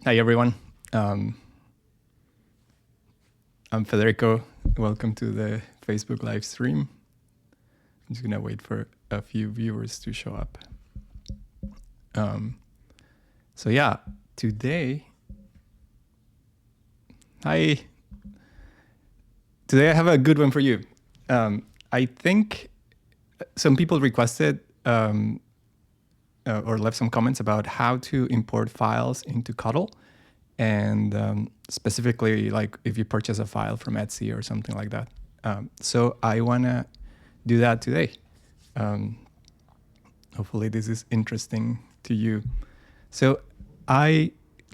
Hi, everyone. I'm Federico. Welcome to the Facebook live stream. I'm just going to wait for a few viewers to show up. So yeah, today I have a good one for you. I think some people requested or left some comments about how to import files into Cuddle. And specifically, like if you purchase a file from Etsy or something like that. So I want to do that today. Hopefully this is interesting to you. So I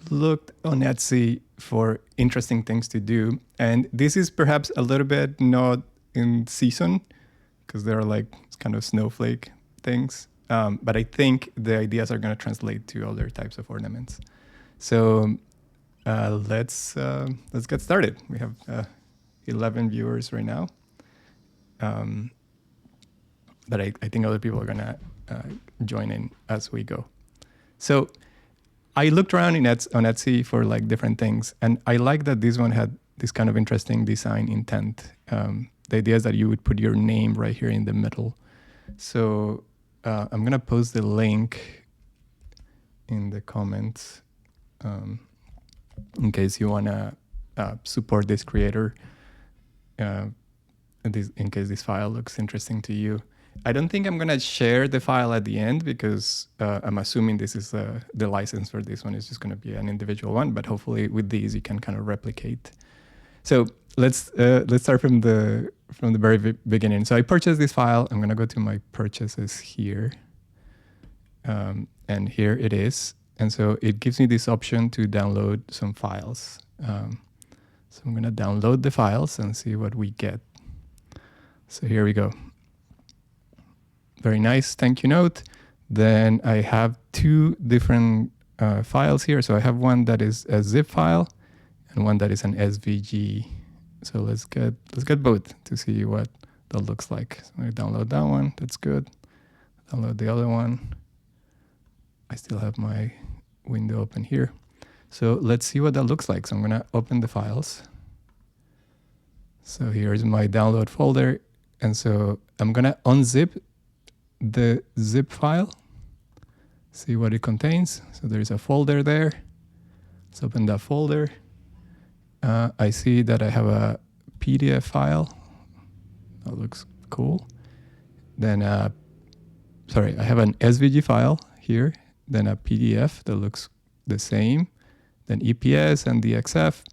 looked on Etsy for interesting things to do. And this is perhaps a little bit not in season because they're like kind of snowflake things. But I think the ideas are going to translate to other types of ornaments. So let's get started. We have 11 viewers right now. But I think other people are going to join in as we go. So I looked around on Etsy for like different things. And I like that this one had this kind of interesting design intent. The idea is that you would put your name right here in the middle. So I'm going to post the link in the comments in case you want to support this creator, in case this file looks interesting to you. I don't think I'm going to share the file at the end because I'm assuming this is the license for this one is just going to be an individual one, but hopefully with these you can kind of replicate. So let's start from the very beginning. So I purchased this file. I'm going to go to my purchases here. And here it is. And so it gives me this option to download some files. So I'm going to download the files and see what we get. So here we go. Very nice thank you note. Then I have two different files here. So I have one that is a zip file and one that is an SVG. So let's get both to see what that looks like. So I download that one. That's good. Download the other one. I still have my window open here. So let's see what that looks like. So I'm going to open the files. So here's my download folder. And so I'm going to unzip the zip file, see what it contains. So there's a folder there. Let's open that folder. I see that I have a PDF file. That looks cool. Then, sorry, I have an SVG file here. Then a PDF that looks the same. Then EPS and DXF.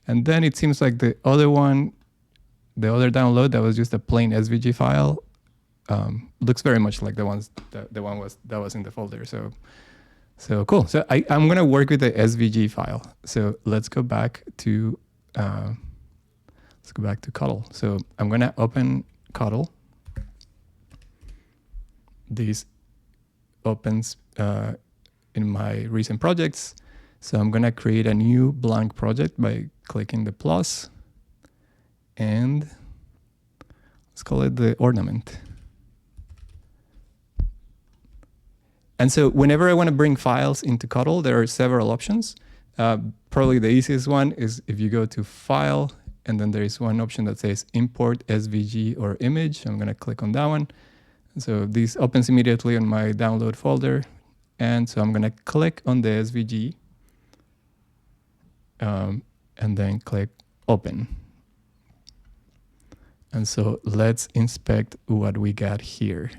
And then it seems like the other download that was just a plain SVG file looks very much like the one that was in the folder. So cool. So I'm gonna work with the SVG file. So let's go back to Cuddle. So I'm gonna open Cuddle. This opens in my recent projects. So I'm gonna create a new blank project by clicking the plus, and let's call it the ornament. And so whenever I want to bring files into Cuddle, there are several options. Probably the easiest one is if you go to File, and then there is one option that says Import SVG or Image. I'm going to click on that one. And so this opens immediately on my download folder. And so I'm going to click on the SVG and then click Open. And so let's inspect what we got here.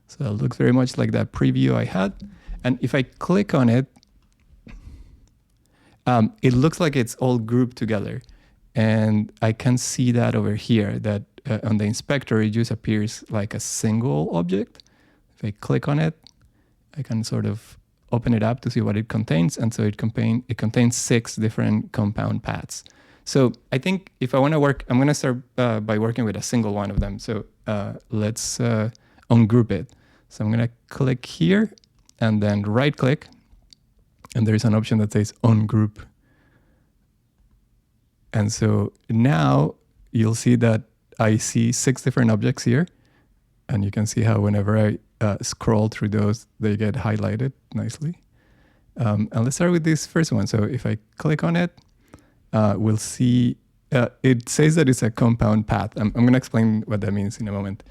So it looks very much like that preview I had. And if I click on it, it looks like it's all grouped together. And I can see that over here, that on the inspector, it just appears like a single object. If I click on it, I can sort of open it up to see what it contains. And so it contains 6 different compound paths. So I think if I want to work, I'm going to start by working with a single one of them. So let's ungroup it. So I'm going to click here and then right click. And there's an option that says ungroup. And so now you'll see that I see 6 different objects here. And you can see how whenever I scroll through those, they get highlighted nicely. And let's start with this first one. So if I click on it, we'll see it says that it's a compound path. I'm going to explain what that means in a moment.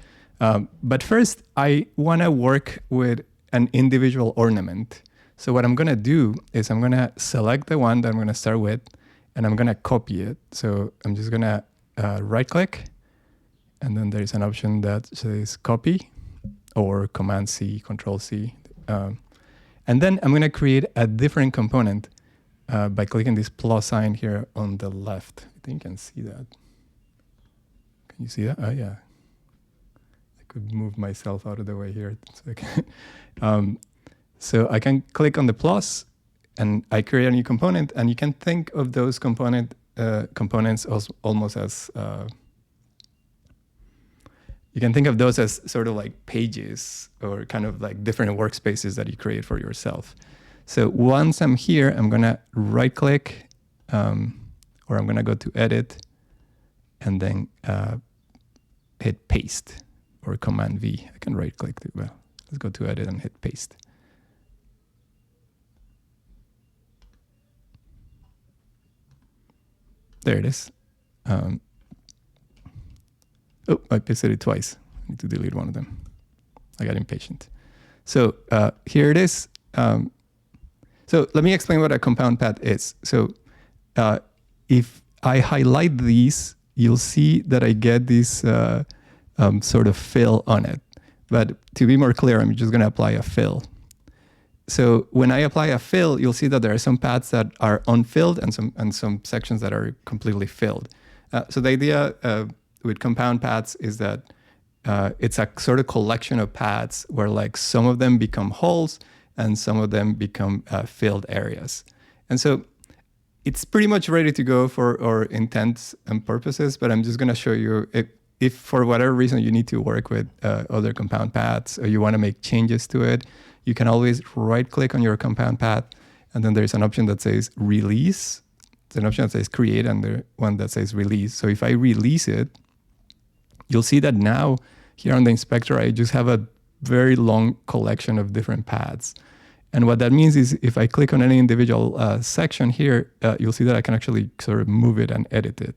But first, I want to work with an individual ornament. So what I'm going to do is I'm going to select the one that I'm going to start with, and I'm going to copy it. So I'm just going to right click, and then there's an option that says copy or Command C, Control C. And then I'm going to create a different component by clicking this plus sign here on the left. I think you can see that. Can you see that? Oh, yeah. I could move myself out of the way here. So I can click on the plus, and I create a new component. And you can think of those components almost as you can think of those as sort of like pages or kind of like different workspaces that you create for yourself. So once I'm here, I'm going to right click, or I'm going to go to edit and then hit paste or Command V. I can right click too. Well, let's go to edit and hit paste. There it is. Oh, I pasted it twice. I need to delete one of them. I got impatient. So here it is. So let me explain what a compound path is. So if I highlight these, you'll see that I get this sort of fill on it. But to be more clear, I'm just going to apply a fill. So when I apply a fill, you'll see that there are some paths that are unfilled and some sections that are completely filled. So the idea with compound paths is that it's a sort of collection of paths where like some of them become holes and some of them become filled areas. And so it's pretty much ready to go for our intents and purposes, but I'm just going to show you if for whatever reason you need to work with other compound paths or you want to make changes to it, you can always right click on your compound path, and then there's an option that says release. There's an option that says create and the one that says release. So if I release it, you'll see that now here on the inspector, I just have a very long collection of different paths. And what that means is if I click on any individual section here, you'll see that I can actually sort of move it and edit it.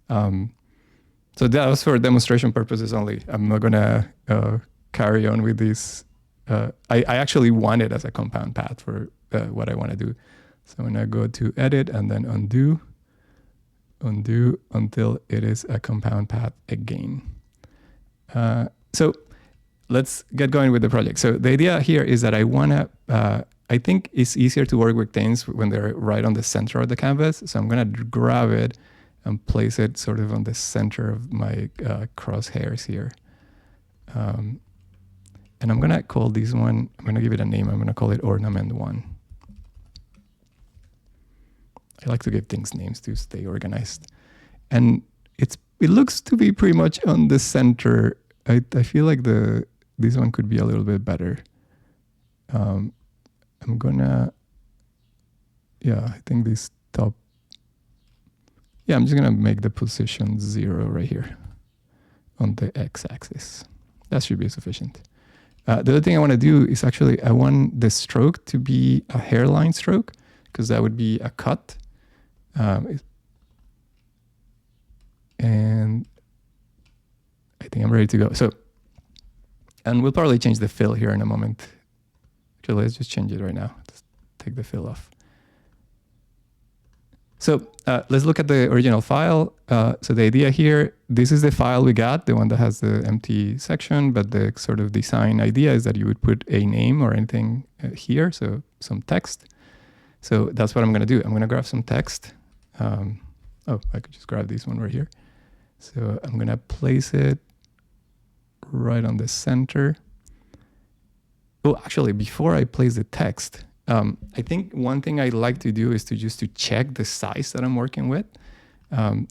So that was for demonstration purposes only. I'm not going to carry on with this. I actually want it as a compound path for what I want to do. So I'm going to go to edit and then undo until it is a compound path again. So let's get going with the project. So the idea here is that I want to, I think it's easier to work with things when they're right on the center of the canvas. So I'm going to grab it and place it sort of on the center of my crosshairs here. And I'm going to call this one, I'm going to give it a name. I'm going to call it ornament 1. I like to give things names to stay organized. And it looks to be pretty much on the center. I feel like this one could be a little bit better. I'm gonna, I think this top, I'm just gonna make the position 0 right here on the x-axis. That should be sufficient. The other thing I want to do is actually I want the stroke to be a hairline stroke because that would be a cut. And I think I'm ready to go. So, and we'll probably change the fill here in a moment. Actually, let's just change it right now. Just take the fill off. So let's look at the original file. So the idea here, this is the file we got, the one that has the empty section, but the sort of design idea is that you would put a name or anything here, so some text. So that's what I'm going to do. I'm going to grab some text. Oh, I could just grab this one right here. So I'm going to place it right on the center. Oh, actually, before I place the text, I think one thing I like to do is to check the size that I'm working with.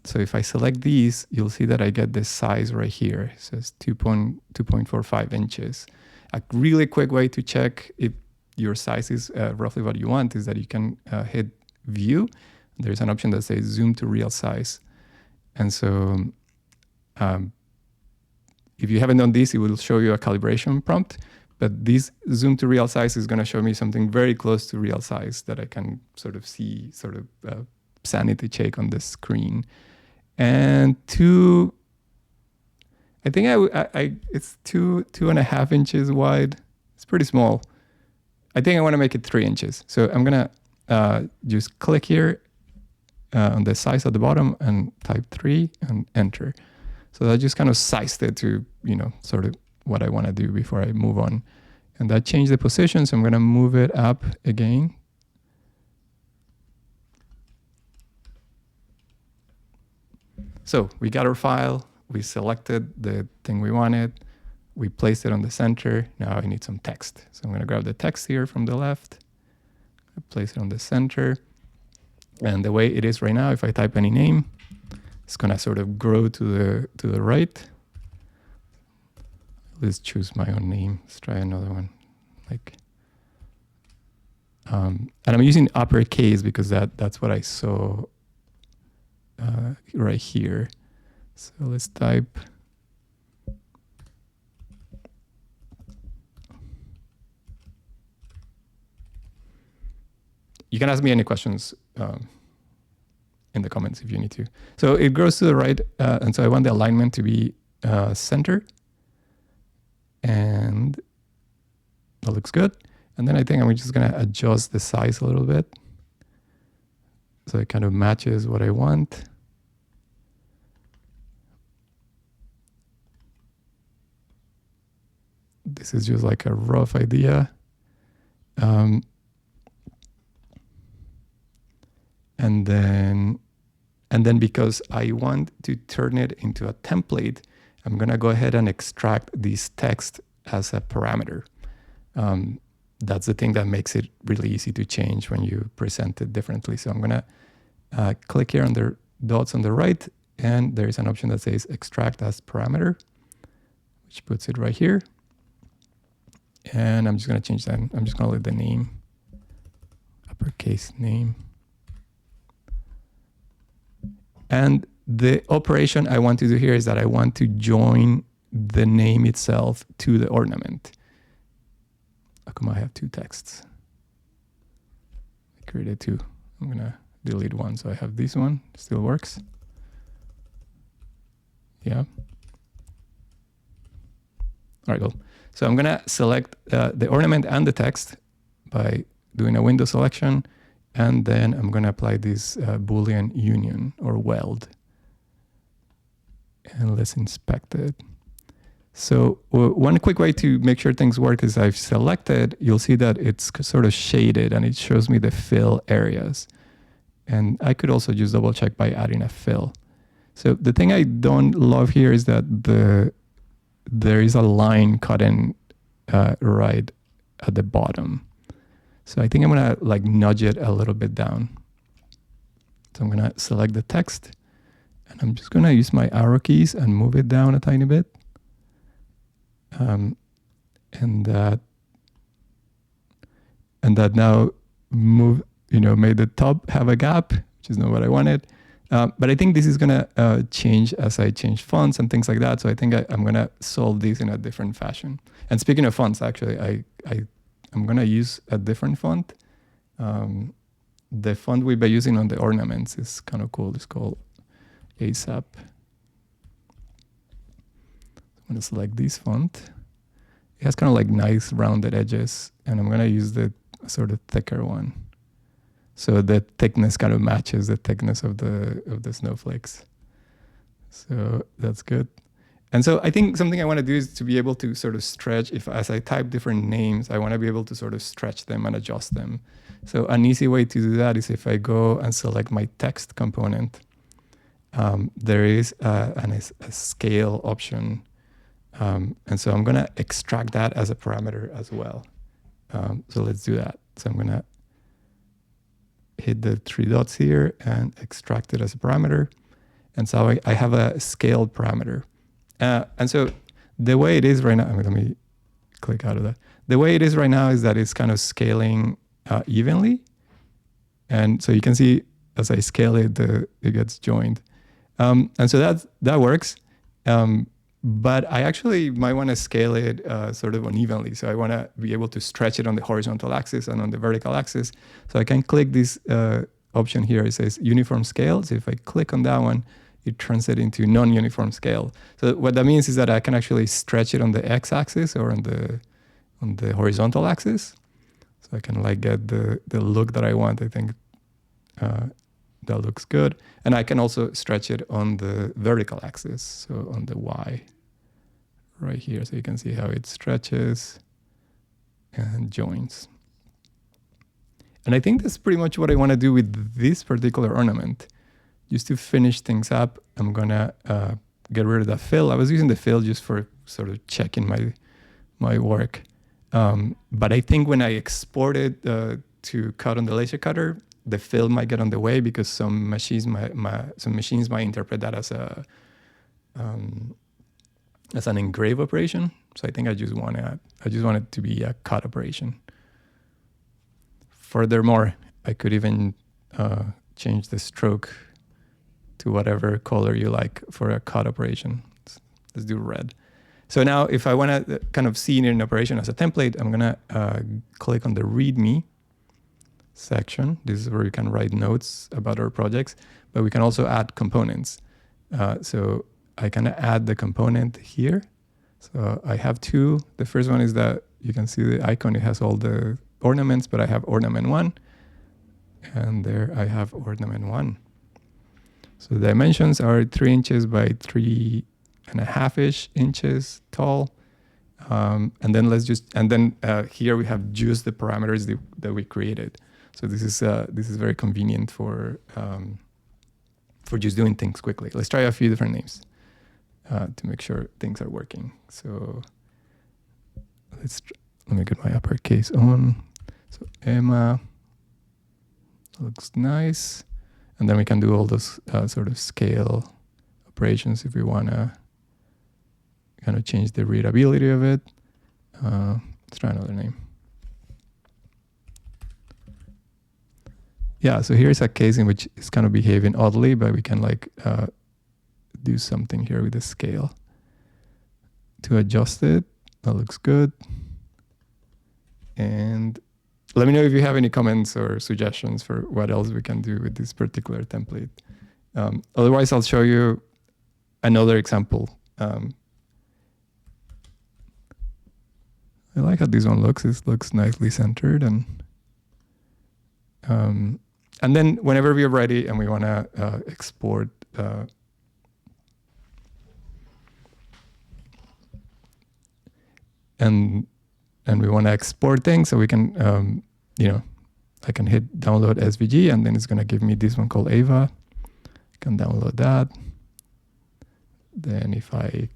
So if I select these, you'll see that I get this size right here. It says 2.45 inches. A really quick way to check if your size is roughly what you want is that you can hit view. There's an option that says zoom to real size. And so if you haven't done this, it will show you a calibration prompt. But this zoom to real size is going to show me something very close to real size that I can sort of see, sort of sanity check on the screen. And I think it's 2.5 inches wide. It's pretty small. I think I want to make it 3 inches. So I'm going to just click here on the size at the bottom and type 3 and enter. So that just kind of sized it to, sort of what I want to do before I move on. And that changed the position, so I'm going to move it up again. So we got our file, we selected the thing we wanted, we placed it on the center. Now I need some text. So I'm going to grab the text here from the left, place it on the center. And the way it is right now, if I type any name, it's going to sort of grow to the right. Let's choose my own name. Let's try another one. And I'm using uppercase because that's what I saw right here. So let's type. You can ask me any questions in the comments if you need to. So it grows to the right, and so I want the alignment to be center. And that looks good. And then I think I'm just going to adjust the size a little bit so it kind of matches what I want. This is just like a rough idea. And then because I want to turn it into a template, I'm going to go ahead and extract this text as a parameter. That's the thing that makes it really easy to change when you present it differently. So I'm going to click here on the dots on the right, and there is an option that says extract as parameter, which puts it right here. And I'm just going to change that. I'm just going to leave the name, uppercase name. And the operation I want to do here is that I want to join the name itself to the ornament. How come I have two texts? I created two. I'm going to delete one. So I have this one. Still works. Yeah. All right, cool. So I'm going to select the ornament and the text by doing a window selection. And then I'm going to apply this Boolean union or weld. And let's inspect it. So one quick way to make sure things work is I've selected, you'll see that it's sort of shaded and it shows me the fill areas. And I could also just double check by adding a fill. So the thing I don't love here is that there is a line cut in right at the bottom. So I think I'm going to like nudge it a little bit down. So I'm going to select the text and I'm just going to use my arrow keys and move it down a tiny bit. And that now made the top have a gap, which is not what I wanted. But I think this is going to change as I change fonts and things like that. So I think I'm going to solve this in a different fashion. And speaking of fonts, actually, I'm going to use a different font. The font we've been using on the ornaments is kind of cool. It's called ASAP. I'm going to select this font. It has kind of like nice rounded edges, and I'm going to use the sort of thicker one. So the thickness kind of matches the thickness of the snowflakes. So that's good. And so I think something I want to do is to be able to sort of stretch, as I type different names, I want to be able to sort of stretch them and adjust them. So an easy way to do that is if I go and select my text component, there is a scale option. And so I'm going to extract that as a parameter as well. So let's do that. So I'm going to hit the three dots here and extract it as a parameter. And so I have a scaled parameter. And so the way it is right now, let me click out of that. The way it is right now is that it's kind of scaling evenly. And so you can see as I scale it, it gets joined. And so that works. but I actually might want to scale it sort of unevenly. So I want to be able to stretch it on the horizontal axis and on the vertical axis. So I can click this option here. It says uniform scale. So if I click on that one, it turns it into non-uniform scale. So what that means is that I can actually stretch it on the x-axis or on the horizontal axis. So I can like get the look that I want. I think that looks good. And I can also stretch it on the vertical axis, so on the Y right here. So you can see how it stretches and joins. And I think that's pretty much what I want to do with this particular ornament. Just to finish things up, I'm going to get rid of the fill. I was using the fill just for sort of checking my work. But I think when I export it to cut on the laser cutter, the fill might get on the way because some machines might interpret that as an engrave operation. So I think I just want it to be a cut operation. Furthermore, I could even change the stroke to whatever color you like for a cut operation. Let's do red. So now if I want to kind of see it in operation as a template, I'm going to click on the README section. This is where you can write notes about our projects, but we can also add components. So I can add the component here. So I have two. The first one is that you can see the icon. It has all the ornaments, but I have ornament 1. And there I have ornament 1. So the dimensions are 3 inches by 3.5-ish inches tall. And then here we have just the parameters that we created. So this is very convenient for just doing things quickly. Let's try a few different names to make sure things are working. So let me get my uppercase on. So Emma looks nice, and then we can do all those sort of scale operations if we want to kind of change the readability of it. Let's try another name. Yeah, so here's a case in which it's kind of behaving oddly, but we can like do something here with the scale to adjust it. That looks good. And let me know if you have any comments or suggestions for what else we can do with this particular template. Otherwise, I'll show you another example. I like how this one looks. It looks nicely centered, and then whenever we are ready and we want to export and we want to export things, so we can I can hit download SVG, and then it's going to give me this one called Ava. I can download that. Then if I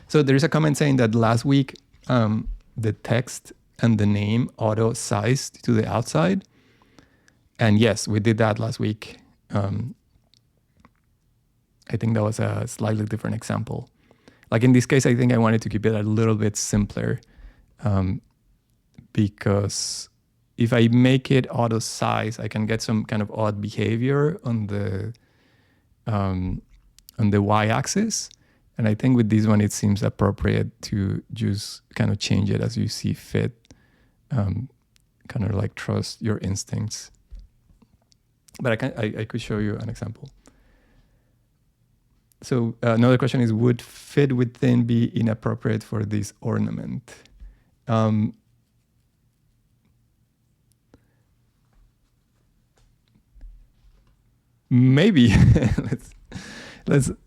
so there's a comment saying that last week the text and the name auto sized to the outside. And yes, we did that last week. I think that was a slightly different example. Like in this case, I think I wanted to keep it a little bit simpler because if I make it auto size, I can get some kind of odd behavior on the y-axis. And I think with this one, it seems appropriate to just kind of change it as you see fit, kind of like trust your instincts. But I could show you an example. So another question is, would fit within be inappropriate for this ornament? Maybe.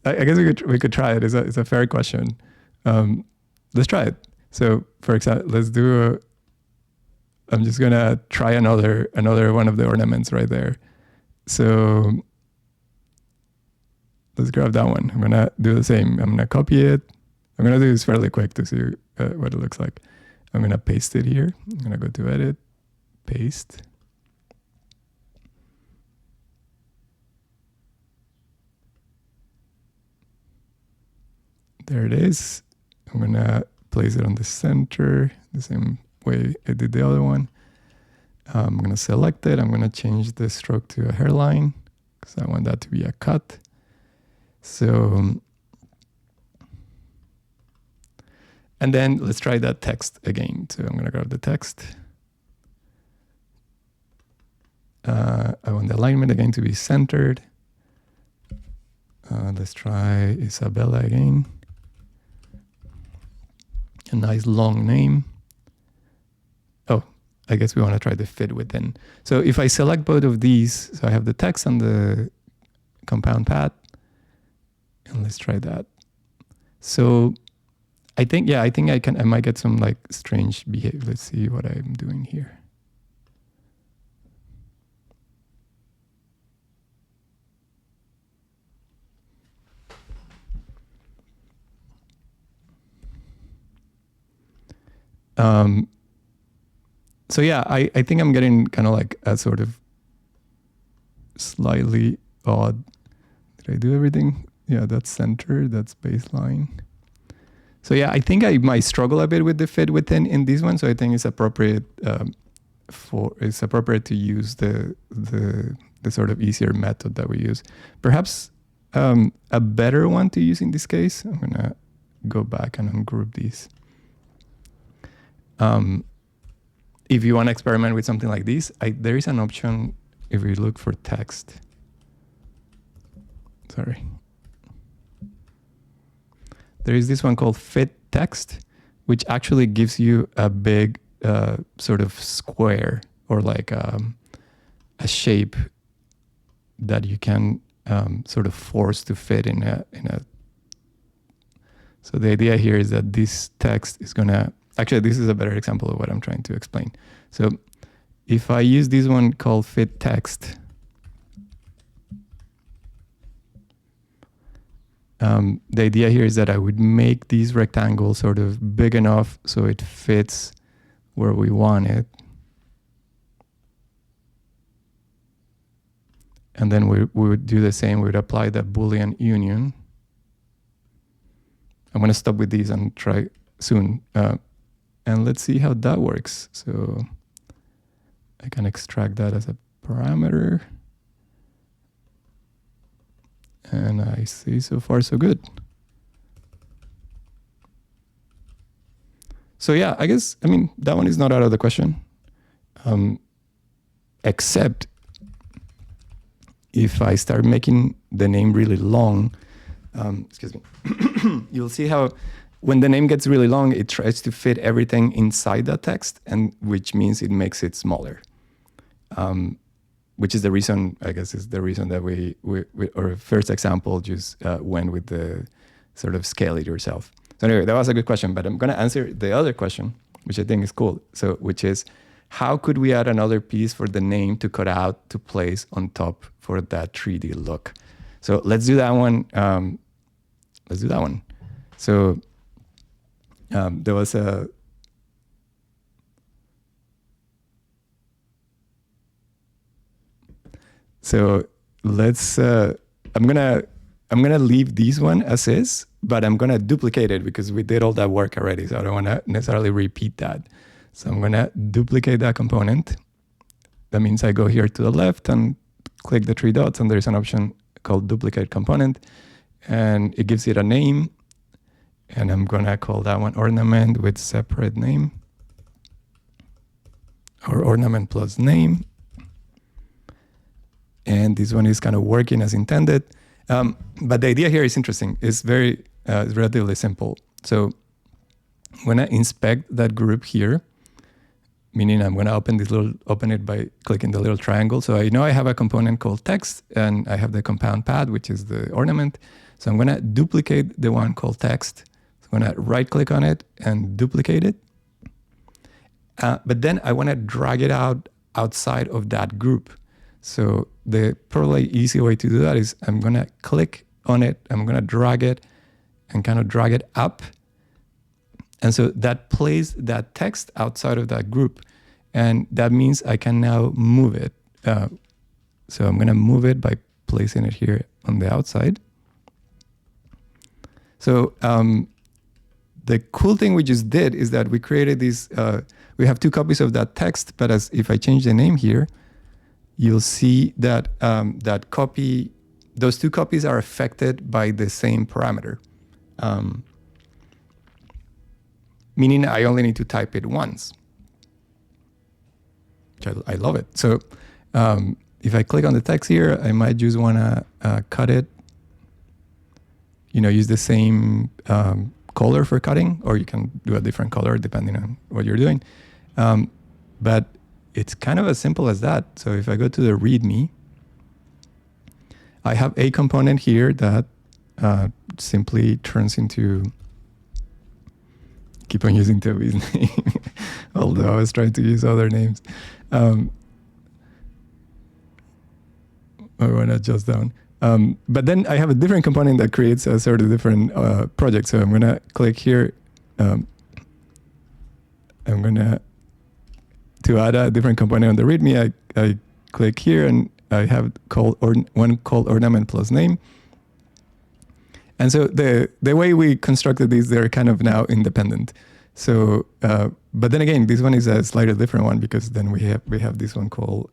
I guess we could try it. It's a fair question. Let's try it. So for example, let's do I'm just gonna try another one of the ornaments right there. So let's grab that one. I'm gonna do the same. I'm gonna copy it. I'm gonna do this fairly quick to see what it looks like. I'm gonna paste it here. I'm gonna go to edit, paste. There it is. I'm gonna place it on the center the same way I did the other one. I'm gonna select it. I'm gonna change the stroke to a hairline. because I want that to be a cut. So, and then let's try that text again. So I'm going to grab the text. I want the alignment again to be centered. Let's try Isabella again. A nice long name. Oh, I guess we want to try the fit within. So if I select both of these, so I have the text and the compound path, and let's try that. So I think, yeah, I think I might get some like strange behavior. Let's see what I'm doing here. So yeah, I think I'm getting kind of like a sort of slightly odd. Did I do everything? Yeah, that's center, that's baseline. So yeah, I think I might struggle a bit with the fit within in this one. So I think it's appropriate to use the sort of easier method that we use. Perhaps a better one to use in this case. I'm gonna go back and ungroup these. If you want to experiment with something like this, there is an option if we look for text. Sorry. There is this one called fit text, which actually gives you a big sort of square or like a shape that you can sort of force to fit in a. So the idea here is that this text is gonna, actually this is a better example of what I'm trying to explain. So if I use this one called fit text, the idea here is that I would make these rectangles sort of big enough so it fits where we want it. And then we would do the same. We would apply the Boolean union. I'm going to stop with these and try soon. And let's see how that works. So I can extract that as a parameter. And I see so far so good. So yeah, I guess, I mean, that one is not out of the question. Except if I start making the name really long, excuse me, you'll see how when the name gets really long, it tries to fit everything inside that text, and which means it makes it smaller. Which is the reason, I guess, is the reason that we our first example just went with the sort of scale it yourself. So anyway, that was a good question, but I'm going to answer the other question, which I think is cool. So, which is, how could we add another piece for the name to cut out to place on top for that 3D look? So let's do that one. Let's do that one. So there was a, so let's, I'm gonna leave this one as is, but I'm gonna duplicate it because we did all that work already. So I don't wanna necessarily repeat that. So I'm gonna duplicate that component. That means I go here to the left and click the 3 dots, and there's an option called duplicate component, and it gives it a name. And I'm gonna call that one ornament with separate name, or ornament plus name. And this one is kind of working as intended. But the idea here is interesting. It's very, it's relatively simple. So when I inspect that group here, meaning I'm going to open it by clicking the little triangle. So I know I have a component called text, and I have the compound path, which is the ornament. So I'm going to duplicate the one called text. So I'm going to right click on it and duplicate it. But then I want to drag it outside of that group. So the probably easy way to do that is I'm going to click on it. I'm going to drag it and kind of drag it up. And so that places that text outside of that group. And that means I can now move it. So I'm going to move it by placing it here on the outside. So the cool thing we just did is that we created these, we have 2 copies of that text, but if I change the name here, you'll see that those two copies are affected by the same parameter. Meaning I only need to type it once, which I love it. So if I click on the text here, I might just want to cut it, use the same color for cutting, or you can do a different color depending on what you're doing. But it's kind of as simple as that. So if I go to the README, I have a component here that simply turns into, keep on using Toby's name, although I was trying to use other names. I want to adjust down. But then I have a different component that creates a sort of different project. So I'm going to click here. I'm going to add a different component on the README. I click here and I have one called ornament plus name. And so the way we constructed these, they're kind of now independent. So, but then again, this one is a slightly different one because then we have this one called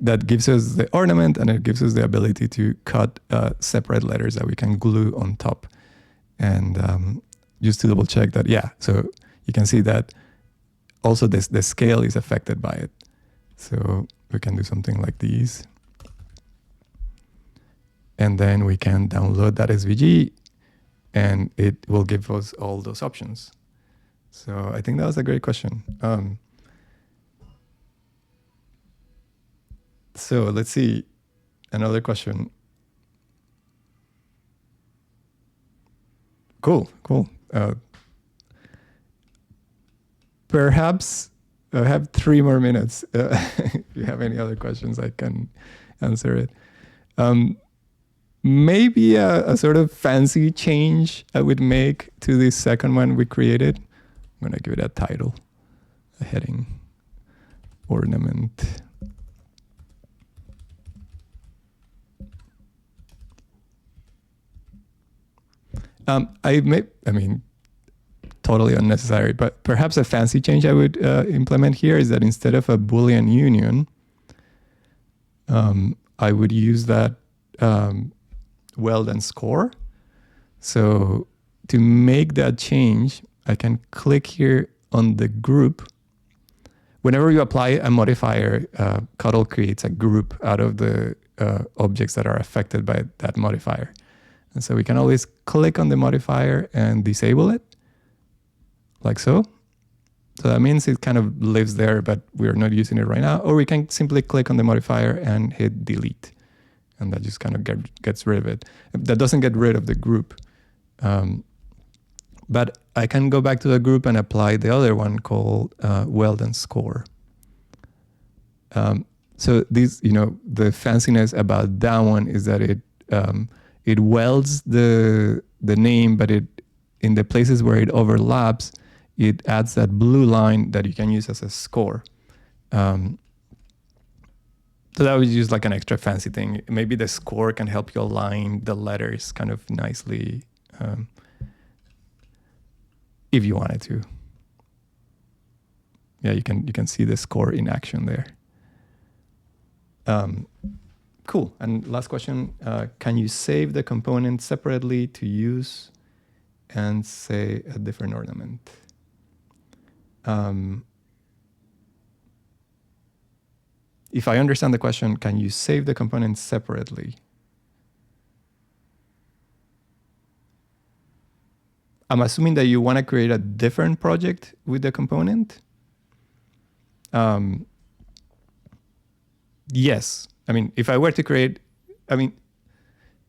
that gives us the ornament, and it gives us the ability to cut separate letters that we can glue on top. And just to double check that, yeah, so you can see that also the scale is affected by it. So we can do something like these. And then we can download that SVG and it will give us all those options. So I think that was a great question. So let's see, another question. Cool. Perhaps I have 3 more minutes. If you have any other questions, I can answer it. Maybe a sort of fancy change I would make to this second one we created. I'm going to give it a title, a heading, ornament. Totally unnecessary, but perhaps a fancy change I would implement here is that instead of a Boolean union, I would use that weld and score. So to make that change, I can click here on the group. Whenever you apply a modifier, Cuddle creates a group out of the objects that are affected by that modifier. And so we can always click on the modifier and disable it, like so. So that means it kind of lives there, but we're not using it right now. Or we can simply click on the modifier and hit delete. And that just kind of gets rid of it. That doesn't get rid of the group. But I can go back to the group and apply the other one called weld and score. So this, the fanciness about that one is that it welds the name, but in the places where it overlaps, it adds that blue line that you can use as a score. So that was just like an extra fancy thing. Maybe the score can help you align the letters kind of nicely, if you wanted to. Yeah, you can see the score in action there. Cool. And last question, can you save the component separately to use and say a different ornament? If I understand the question, can you save the component separately? I'm assuming that you want to create a different project with the component. Yes. I mean, if I were to create,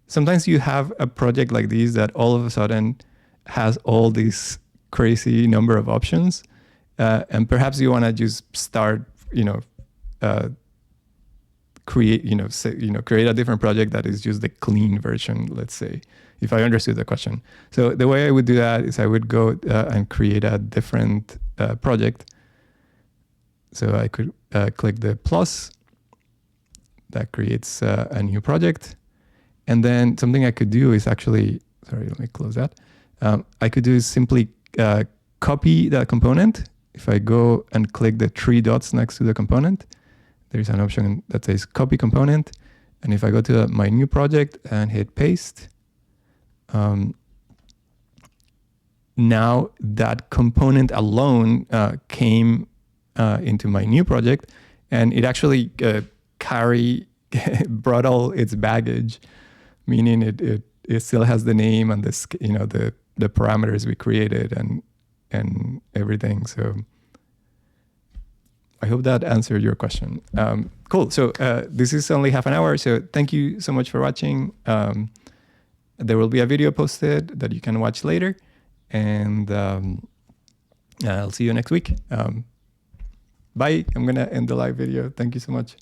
sometimes you have a project like this that all of a sudden has all these crazy number of options. And perhaps you want to just start, create a different project that is just the clean version, let's say, if I understood the question. So the way I would do that is I would go and create a different project. So I could click the plus. That creates a new project. And then something I could do is actually, sorry, let me close that. I could do is simply copy that component. If I go and click the 3 dots next to the component, there's an option that says copy component. And if I go to my new project and hit paste, now that component alone came into my new project, and it actually brought all its baggage, meaning it still has the name and the parameters we created and everything. So I hope that answered your question. Cool. So this is only half an hour. So thank you so much for watching. There will be a video posted that you can watch later. And I'll see you next week. Bye. I'm going to end the live video. Thank you so much.